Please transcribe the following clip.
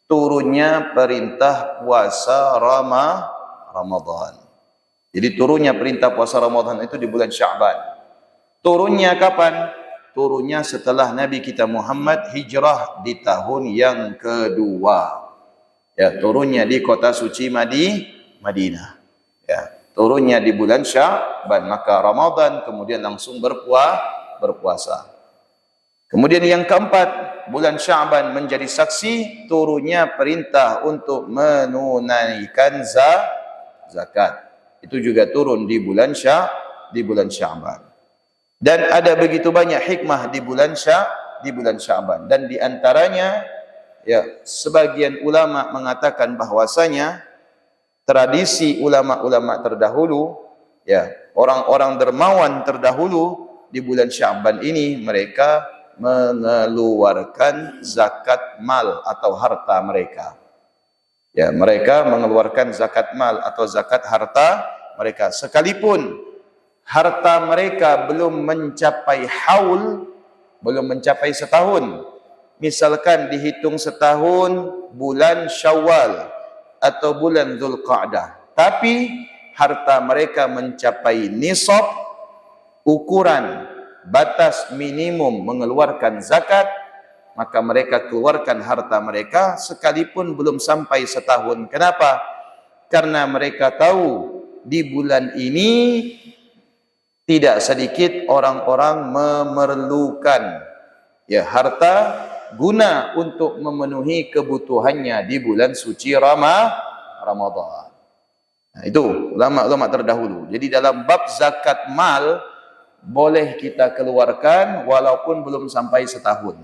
turunnya perintah puasa Ramadan. Jadi turunnya perintah puasa Ramadan itu di bulan Sya'ban. Turunnya kapan? Turunnya setelah Nabi kita Muhammad hijrah di tahun yang kedua. Ya, turunnya di kota suci Madinah. Ya, turunnya di bulan Sya'ban, maka Ramadan kemudian langsung berpuasa. Kemudian yang keempat, bulan Sya'ban menjadi saksi turunnya perintah untuk menunaikan zakat. Itu juga turun di bulan Sya'ban. Dan ada begitu banyak hikmah di bulan Sya'ban, dan di antaranya ya, sebagian ulama mengatakan bahwasanya tradisi ulama-ulama terdahulu, ya, orang-orang dermawan terdahulu di bulan Sya'ban ini mereka mengeluarkan zakat mal atau harta mereka. Ya, mereka mengeluarkan zakat mal atau zakat harta mereka sekalipun harta mereka belum mencapai haul, belum mencapai setahun. Misalkan dihitung setahun bulan Syawal atau bulan Dzulqa'dah, tapi harta mereka mencapai nisab, ukuran batas minimum mengeluarkan zakat, maka mereka keluarkan harta mereka sekalipun belum sampai setahun. Kenapa? Karena mereka tahu di bulan ini tidak sedikit orang-orang memerlukan ya harta guna untuk memenuhi kebutuhannya di bulan suci Ramadan. Nah, itu ulama-ulama terdahulu. Jadi dalam bab zakat mal boleh kita keluarkan walaupun belum sampai setahun.